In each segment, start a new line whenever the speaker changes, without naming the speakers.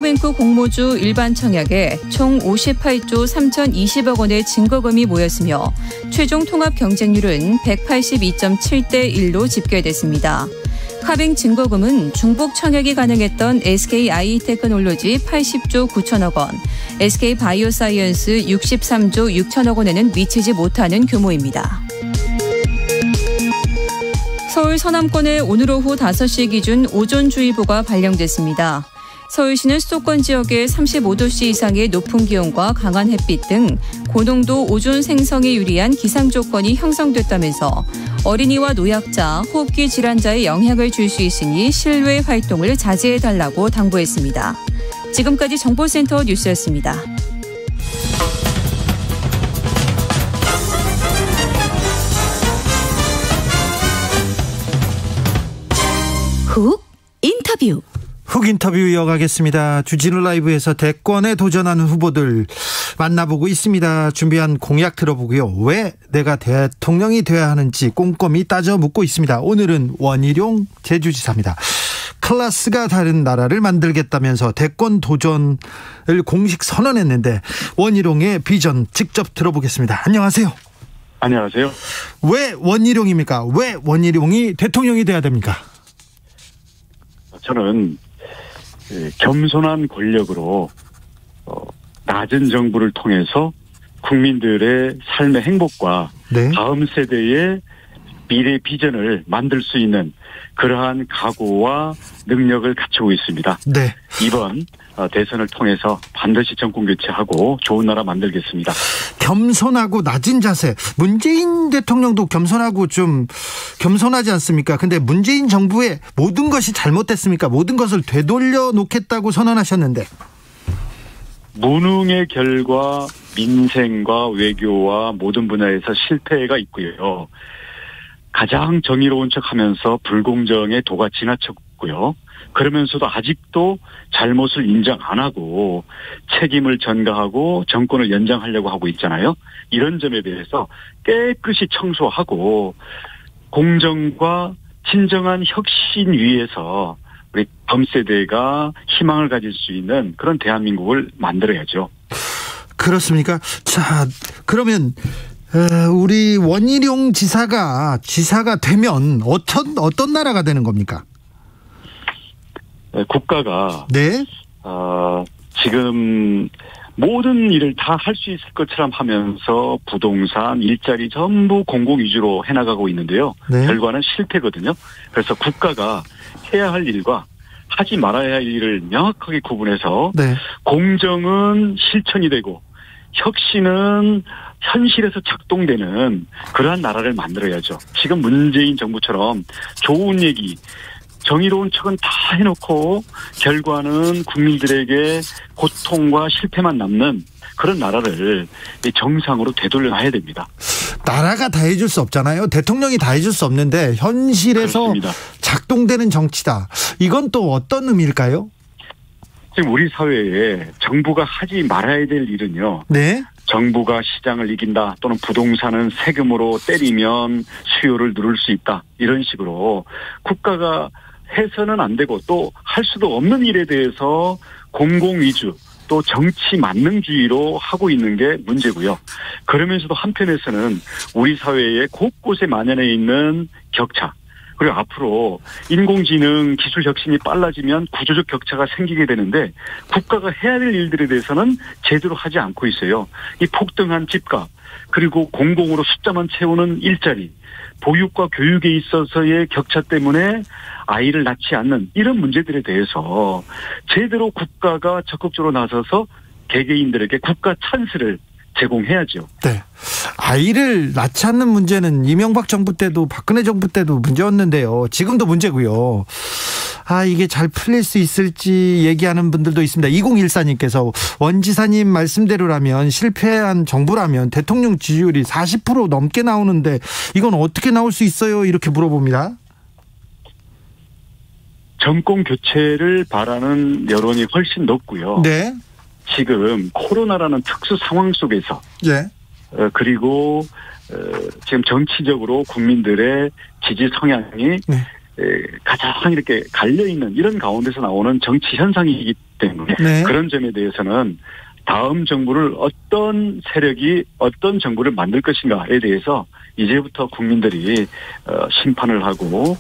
네오뱅크 공모주 일반 청약에 총 58조 3,020억 원의 증거금이 모였으며 최종 통합 경쟁률은 182.7대 1로 집계됐습니다. 합행 증거금은 중복 청약이 가능했던 SKI테크놀로지 80조 9천억 원, SK바이오사이언스 63조 6천억 원에는 미치지 못하는 규모입니다. 서울 서남권에 오늘 오후 5시 기준 오존주의보가 발령됐습니다. 서울시는 수도권 지역에 35도씨 이상의 높은 기온과 강한 햇빛 등 고농도 오존 생성에 유리한 기상 조건이 형성됐다면서 어린이와 노약자, 호흡기 질환자에 영향을 줄 수 있으니 실외 활동을 자제해달라고 당부했습니다. 지금까지 정보센터 뉴스였습니다.
훅 인터뷰.
훅 인터뷰 이어가겠습니다. 주진우 라이브에서 대권에 도전하는 후보들 만나보고 있습니다. 준비한 공약 들어보고요. 왜 내가 대통령이 돼야 하는지 꼼꼼히 따져 묻고 있습니다. 오늘은 원희룡 제주지사입니다. 클래스가 다른 나라를 만들겠다면서 대권 도전을 공식 선언했는데 원희룡의 비전 직접 들어보겠습니다. 안녕하세요.
안녕하세요.
왜 원희룡입니까? 왜 원희룡이 대통령이 돼야 됩니까?
저는 겸손한 권력으로 낮은 정부를 통해서 국민들의 삶의 행복과
네.
다음 세대의 미래 비전을 만들 수 있는 그러한 각오와 능력을 갖추고 있습니다.
네.
이번 대선을 통해서 반드시 정권 교체하고 좋은 나라 만들겠습니다.
겸손하고 낮은 자세. 문재인 대통령도 겸손하고 좀 겸손하지 않습니까? 근데 문재인 정부의 모든 것이 잘못됐습니까? 모든 것을 되돌려 놓겠다고 선언하셨는데.
무능의 결과 민생과 외교와 모든 분야에서 실패가 있고요. 가장 정의로운 척하면서 불공정의 도가 지나쳤고요. 그러면서도 아직도 잘못을 인정 안 하고 책임을 전가하고 정권을 연장하려고 하고 있잖아요. 이런 점에 대해서 깨끗이 청소하고 공정과 진정한 혁신 위에서 우리 다음 세대가 희망을 가질 수 있는 그런 대한민국을 만들어야죠.
그렇습니까? 자, 그러면 우리 원희룡 지사가 되면 어떤 나라가 되는 겁니까?
국가가
네.
지금 모든 일을 다 할 수 있을 것처럼 하면서 부동산, 일자리 전부 공공 위주로 해나가고 있는데요.
네.
결과는 실패거든요. 그래서 국가가 해야 할 일과 하지 말아야 할 일을 명확하게 구분해서
네.
공정은 실천이 되고 혁신은 현실에서 작동되는 그러한 나라를 만들어야죠. 지금 문재인 정부처럼 좋은 얘기, 정의로운 척은 다 해놓고 결과는 국민들에게 고통과 실패만 남는 그런 나라를 정상으로 되돌려놔야 됩니다.
나라가 다 해줄 수 없잖아요. 대통령이 다 해줄 수 없는데 현실에서
그렇습니다.
작동되는 정치다. 이건 또 어떤 의미일까요?
지금 우리 사회에 정부가 하지 말아야 될 일은요.
네.
정부가 시장을 이긴다 또는 부동산은 세금으로 때리면 수요를 누를 수 있다. 이런 식으로 국가가 해서는 안 되고 또 할 수도 없는 일에 대해서 공공 위주 또 정치 만능주의로 하고 있는 게 문제고요. 그러면서도 한편에서는 우리 사회에 곳곳에 만연해 있는 격차, 그리고 앞으로 인공지능 기술 혁신이 빨라지면 구조적 격차가 생기게 되는데 국가가 해야 될 일들에 대해서는 제대로 하지 않고 있어요. 이 폭등한 집값, 그리고 공공으로 숫자만 채우는 일자리, 보육과 교육에 있어서의 격차 때문에 아이를 낳지 않는 이런 문제들에 대해서 제대로 국가가 적극적으로 나서서 개개인들에게 국가 찬스를 제공해야죠.
네. 아이를 낳지 않는 문제는 이명박 정부 때도 박근혜 정부 때도 문제였는데요. 지금도 문제고요. 이게 잘 풀릴 수 있을지 얘기하는 분들도 있습니다. 2014님께서 원 지사님 말씀대로라면 실패한 정부라면 대통령 지지율이 40% 넘게 나오는데 이건 어떻게 나올 수 있어요? 이렇게 물어봅니다.
정권 교체를 바라는 여론이 훨씬 높고요.
네.
지금 코로나라는 특수 상황 속에서
네.
그리고 지금 정치적으로 국민들의 지지 성향이
네.
가장 이렇게 갈려있는 이런 가운데서 나오는 정치 현상이기 때문에
네.
그런 점에 대해서는 다음 정부를 어떤 세력이 어떤 정부를 만들 것인가에 대해서 이제부터 국민들이 심판을 하고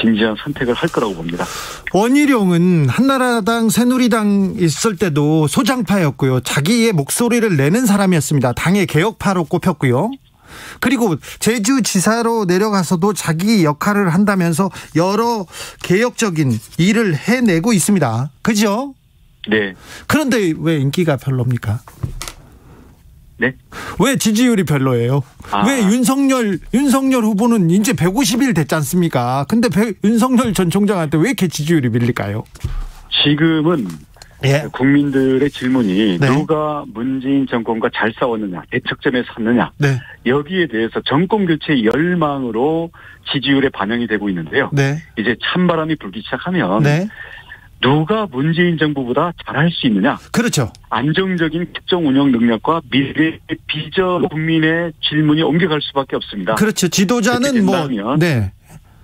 진지한 선택을 할 거라고 봅니다.
원희룡은 한나라당 새누리당 있을 때도 소장파였고요. 자기의 목소리를 내는 사람이었습니다. 당의 개혁파로 꼽혔고요. 그리고 제주지사로 내려가서도 자기 역할을 한다면서 여러 개혁적인 일을 해내고 있습니다. 그죠?
네.
그런데 왜 인기가 별로입니까?
네?
왜 지지율이 별로예요? 왜 윤석열 후보는 이제 150일 됐지 않습니까? 근데 윤석열 전 총장한테 왜 이렇게 지지율이 밀릴까요?
지금은
예.
국민들의 질문이
네.
누가 문재인 정권과 잘 싸웠느냐, 대척점에 섰느냐,
네.
여기에 대해서 정권 교체 열망으로 지지율에 반영이 되고 있는데요.
네.
이제 찬바람이 불기 시작하면
네.
누가 문재인 정부보다 잘할 수 있느냐?
그렇죠.
안정적인 국정 운영 능력과 미래 비전 국민의 질문이 옮겨갈 수밖에 없습니다.
그렇죠. 지도자는 뭐 네.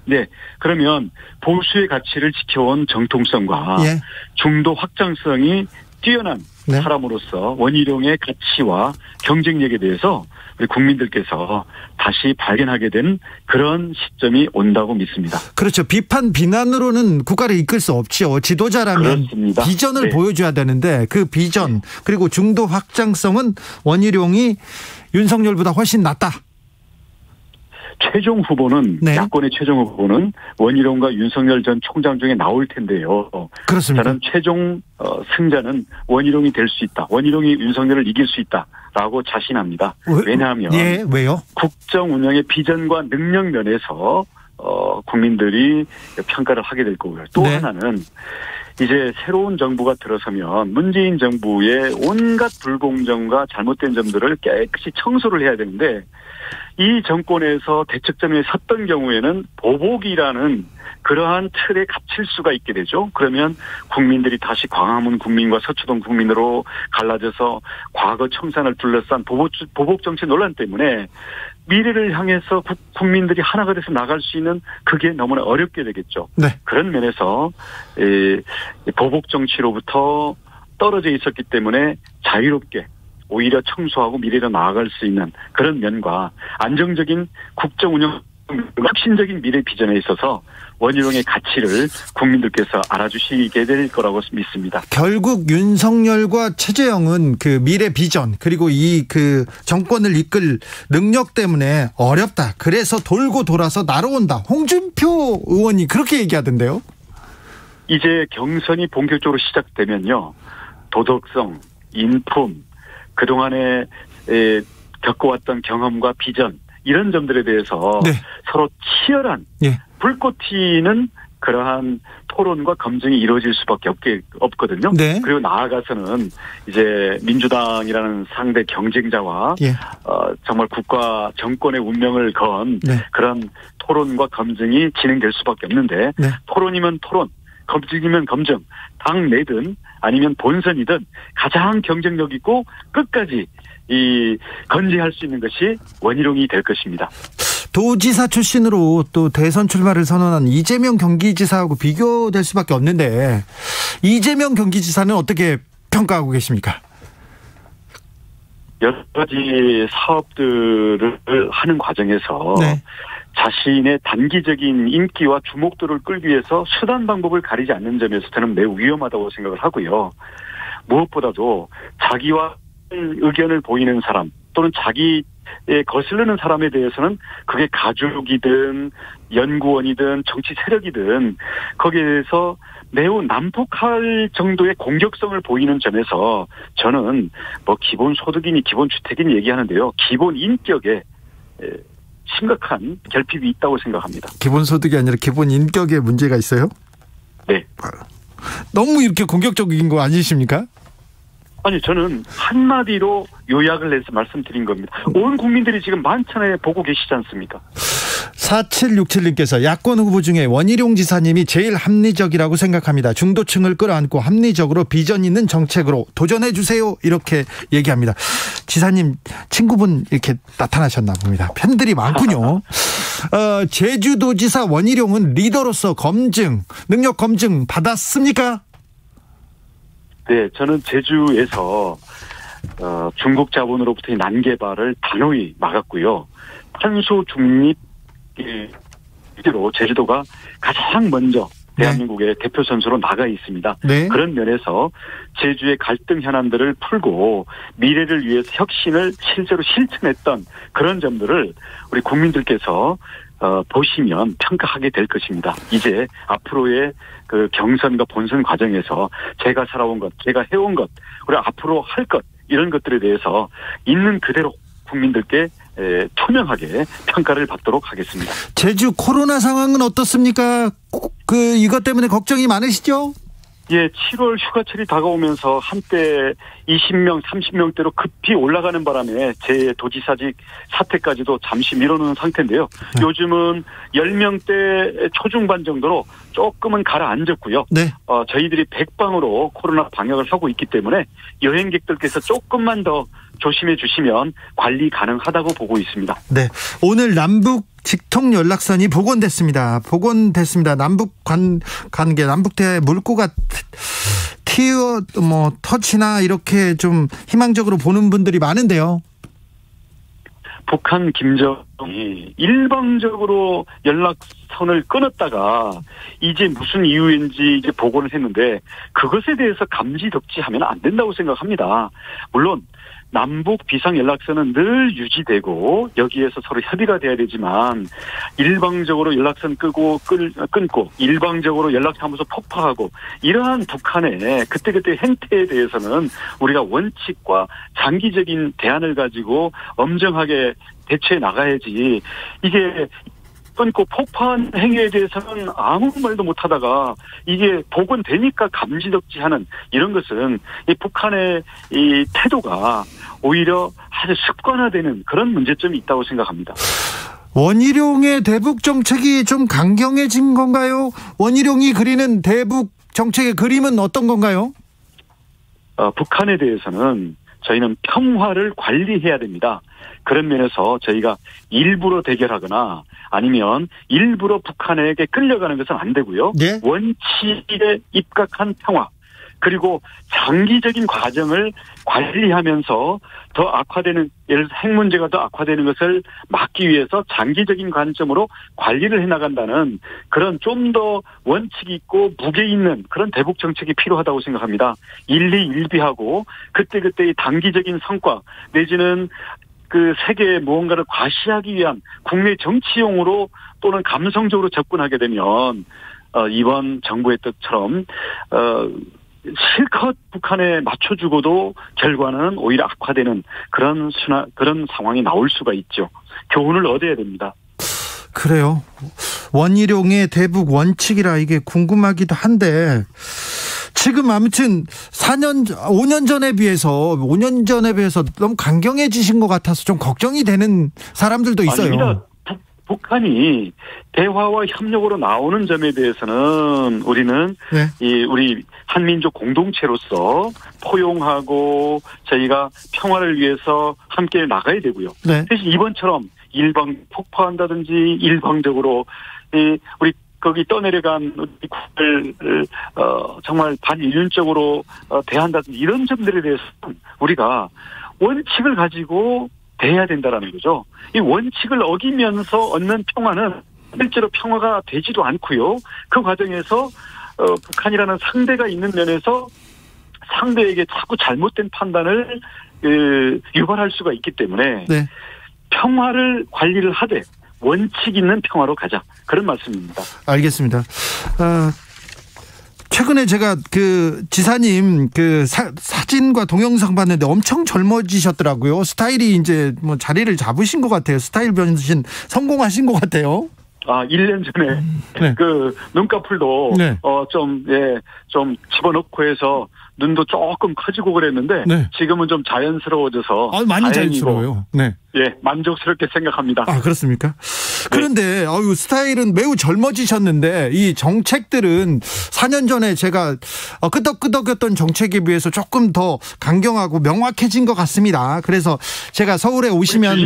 네. 그러면 보수의 가치를 지켜온 정통성과
예.
중도 확장성이 뛰어난
네.
사람으로서 원희룡의 가치와 경쟁력에 대해서 우리 국민들께서 다시 발견하게 된 그런 시점이 온다고 믿습니다.
그렇죠. 비판 비난으로는 국가를 이끌 수 없죠. 지도자라면
그렇습니다.
비전을
네.
보여줘야 되는데 그 비전 그리고 중도 확장성은 원희룡이 윤석열보다 훨씬 낫다.
최종 후보는
네.
야권의 최종 후보는 원희룡과 윤석열 전 총장 중에 나올 텐데요.
그렇습니다.
저는 최종 승자는 원희룡이 될 수 있다. 원희룡이 윤석열을 이길 수 있다라고 자신합니다. 왜냐하면
왜요?
국정 운영의 비전과 능력 면에서 국민들이 평가를 하게 될 거고요. 또
네.
하나는 이제 새로운 정부가 들어서면 문재인 정부의 온갖 불공정과 잘못된 점들을 깨끗이 청소를 해야 되는데 이 정권에서 대척점에 섰던 경우에는 보복이라는 그러한 틀에 갇힐 수가 있게 되죠. 그러면 국민들이 다시 광화문 국민과 서초동 국민으로 갈라져서 과거 청산을 둘러싼 보복 정치 논란 때문에 미래를 향해서 국민들이 하나가 돼서 나갈 수 있는 그게 너무나 어렵게 되겠죠.
네.
그런 면에서 보복 정치로부터 떨어져 있었기 때문에 자유롭게 오히려 청소하고 미래로 나아갈 수 있는 그런 면과 안정적인 국정 운영 혁신적인 미래 비전에 있어서 원희룡의 가치를 국민들께서 알아주시게 될 거라고 믿습니다.
결국 윤석열과 최재형은 그 미래 비전 그리고 그 정권을 이끌 능력 때문에 어렵다. 그래서 돌고 돌아서 나로 온다. 홍준표 의원이 그렇게 얘기하던데요.
이제 경선이 본격적으로 시작되면요. 도덕성, 인품, 그동안에 겪어왔던 경험과 비전 이런 점들에 대해서
네.
서로 치열한
예.
불꽃 튀는 그러한 토론과 검증이 이루어질 수밖에 없거든요.
네.
그리고 나아가서는 이제 민주당이라는 상대 경쟁자와
예.
정말 국가 정권의 운명을 건
네.
그런 토론과 검증이 진행될 수밖에 없는데
네.
토론이면 토론, 검증이면 검증, 당 내든 아니면 본선이든 가장 경쟁력 있고 끝까지 건재할 수 있는 것이 원희룡이 될 것입니다.
도지사 출신으로 또 대선 출마를 선언한 이재명 경기지사하고 비교될 수밖에 없는데 이재명 경기지사는 어떻게 평가하고 계십니까?
여러 가지 사업들을 하는 과정에서
네.
자신의 단기적인 인기와 주목도를 끌기 위해서 수단 방법을 가리지 않는 점에서 저는 매우 위험하다고 생각을 하고요. 무엇보다도 자기와 의견을 보이는 사람 또는 자기에 거슬리는 사람에 대해서는 그게 가족이든 연구원이든 정치 세력이든 거기에 대해서 매우 난폭할 정도의 공격성을 보이는 점에서 저는 기본 소득이니 기본 주택이니 얘기하는데요. 기본 인격에 심각한 결핍이 있다고 생각합니다.
기본 소득이 아니라 기본 인격에 문제가 있어요?
네.
너무 이렇게 공격적인 거 아니십니까?
아니 저는 한마디로 요약을 해서 말씀드린 겁니다. 온 국민들이 지금 만찬에 보고 계시지 않습니까?
4767님께서 야권 후보 중에 원희룡 지사님이 제일 합리적이라고 생각합니다. 중도층을 끌어안고 합리적으로 비전 있는 정책으로 도전해 주세요. 이렇게 얘기합니다. 지사님 친구분 이렇게 나타나셨나 봅니다. 팬들이 많군요. 제주도지사 원희룡은 리더로서 능력 검증 받았습니까?
네, 저는 제주에서 중국 자본으로부터의 난개발을 단호히 막았고요. 탄소 중립 로 제주도가 가장 먼저 대한민국의 대표 선수로 나가 있습니다.
네.
그런 면에서 제주의 갈등 현안들을 풀고 미래를 위해서 혁신을 실제로 실천했던 그런 점들을 우리 국민들께서 보시면 평가하게 될 것입니다. 이제 앞으로의 그 경선과 본선 과정에서 제가 살아온 것, 제가 해온 것, 우리 앞으로 할 것, 이런 것들에 대해서 있는 그대로 국민들께 투명하게 평가를 받도록 하겠습니다.
제주 코로나 상황은 어떻습니까? 이것 때문에 걱정이 많으시죠?
예, 7월 휴가철이 다가오면서 한때 20명, 30명대로 급히 올라가는 바람에 제 도지사직 사퇴까지도 잠시 미뤄놓은 상태인데요. 네. 요즘은 10명대 초중반 정도로 조금은 가라앉았고요.
네.
저희들이 백방으로 코로나 방역을 하고 있기 때문에 여행객들께서 조금만 더 조심해 주시면 관리 가능하다고 보고 있습니다.
네, 오늘 남북 직통 연락선이 복원됐습니다. 남북 관계, 남북대 물꼬가 터치나 이렇게 좀 희망적으로 보는 분들이 많은데요.
북한 김정은이 일방적으로 연락선을 끊었다가 이제 무슨 이유인지 이제 복원을 했는데 그것에 대해서 감지덕지하면 안 된다고 생각합니다. 물론 남북 비상연락선은 늘 유지되고 여기에서 서로 협의가 돼야 되지만 일방적으로 연락선 끊고 일방적으로 연락사무소 폭파하고 이러한 북한의 그때그때 행태에 대해서는 우리가 원칙과 장기적인 대안을 가지고 엄정하게 대처해 나가야지 이게 끊고 폭파한 행위에 대해서는 아무 말도 못하다가 이게 복원되니까 감지덕지하는 이런 것은 이 북한의 이 태도가 오히려 아주 습관화되는 그런 문제점이 있다고 생각합니다.
원희룡의 대북 정책이 좀 강경해진 건가요? 원희룡이 그리는 대북 정책의 그림은 어떤 건가요?
북한에 대해서는 저희는 평화를 관리해야 됩니다. 그런 면에서 저희가 일부러 대결하거나 아니면 일부러 북한에게 끌려가는 것은 안 되고요.
네?
원칙에 입각한 평화 그리고 장기적인 과정을 관리하면서 더 악화되는 예를 들어 핵 문제가 더 악화되는 것을 막기 위해서 장기적인 관점으로 관리를 해나간다는 그런 좀 더 원칙이 있고 무게 있는 그런 대북 정책이 필요하다고 생각합니다. 일희일비하고 그때그때의 단기적인 성과 내지는 그 세계에 무언가를 과시하기 위한 국내 정치용으로 또는 감성적으로 접근하게 되면 이번 정부의 뜻처럼 실컷 북한에 맞춰주고도 결과는 오히려 악화되는 그런 상황이 나올 수가 있죠. 교훈을 얻어야 됩니다.
그래요. 원희룡의 대북 원칙이라 이게 궁금하기도 한데 지금 아무튼 5년 전에 비해서 너무 강경해지신 것 같아서 좀 걱정이 되는 사람들도 있어요.
아닙니다. 북한이 대화와 협력으로 나오는 점에 대해서는 우리는 네. 우리 한민족 공동체로서 포용하고 저희가 평화를 위해서 함께 나가야 되고요.
네.
대신 이번처럼 일방 폭파한다든지 일방적으로 우리 거기 떠내려간 국을 정말 반인륜적으로 대한다든지 이런 점들에 대해서는 우리가 원칙을 가지고 대해야 된다라는 거죠. 이 원칙을 어기면서 얻는 평화는 실제로 평화가 되지도 않고요. 그 과정에서 북한이라는 상대가 있는 면에서 상대에게 자꾸 잘못된 판단을 유발할 수가 있기 때문에
네.
평화를 관리를 하되 원칙 있는 평화로 가자. 그런 말씀입니다.
알겠습니다. 최근에 제가 그 지사님 그 사진과 동영상 봤는데 엄청 젊어지셨더라고요. 스타일이 이제 뭐 자리를 잡으신 것 같아요. 스타일 변신 성공하신 것 같아요.
1년 전에
네.
그 눈꺼풀도
네.
좀 집어넣고 해서 눈도 조금 커지고 그랬는데
네.
지금은 좀 자연스러워져서
많이
다행이고.
자연스러워요. 네.
예, 만족스럽게 생각합니다.
아, 그렇습니까? 그런데 스타일은 매우 젊어지셨는데 이 정책들은 4년 전에 제가 끄덕끄덕했던 정책에 비해서 조금 더 강경하고 명확해진 것 같습니다. 그래서 제가 서울에 오시면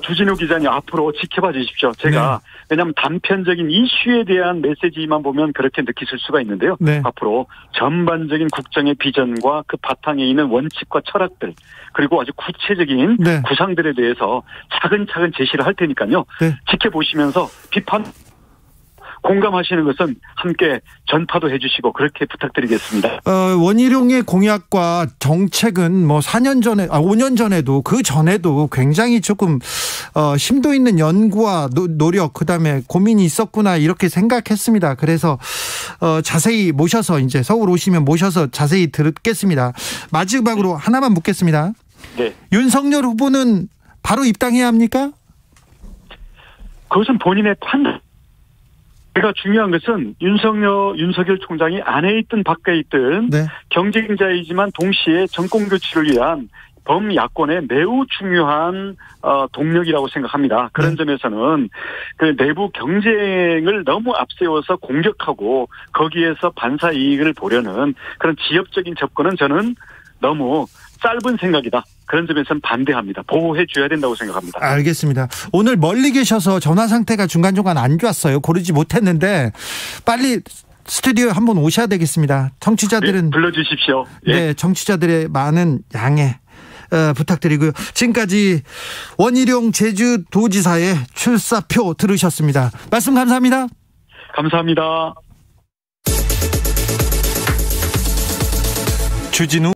주진우 기자님 앞으로 지켜봐 주십시오. 제가 왜냐하면 단편적인 이슈에 대한 메시지만 보면 그렇게 느끼실 수가 있는데요. 앞으로 전반적인 국정의 비전과 그 바탕에 있는 원칙과 철학들 그리고 아주 구체적인 구상들에 대해서 차근차근 제시를 할 테니까요. 지켜보시면서 비판 공감하시는 것은 함께 전파도 해주시고 그렇게 부탁드리겠습니다.
원희룡의 공약과 정책은 5년 전에도 그 전에도 굉장히 조금 심도 있는 연구와 노력 그다음에 고민이 있었구나 이렇게 생각했습니다. 그래서 자세히 모셔서 이제 서울 오시면 모셔서 자세히 듣겠습니다. 마지막으로 하나만 묻겠습니다.
네.
윤석열 후보는 바로 입당해야 합니까?
그것은 본인의 판단. 제가 중요한 것은 윤석열 총장이 안에 있든 밖에 있든 경쟁자이지만 동시에 정권 교체를 위한 범야권의 매우 중요한 동력이라고 생각합니다. 그런 점에서는 그 내부 경쟁을 너무 앞세워서 공격하고 거기에서 반사 이익을 보려는 그런 지역적인 접근은 저는 너무 짧은 생각이다. 그런 점에서는 반대합니다. 보호해 줘야 된다고 생각합니다. 알겠습니다.
오늘 멀리 계셔서 전화 상태가 중간중간 안 좋았어요. 고르지 못했는데 빨리 스튜디오에 한번 오셔야 되겠습니다. 청취자들은
불러주십시오.
네, 청취자들의 많은 양해 부탁드리고요. 지금까지 원희룡 제주도지사의 출사표 들으셨습니다. 말씀 감사합니다.
감사합니다.
주진우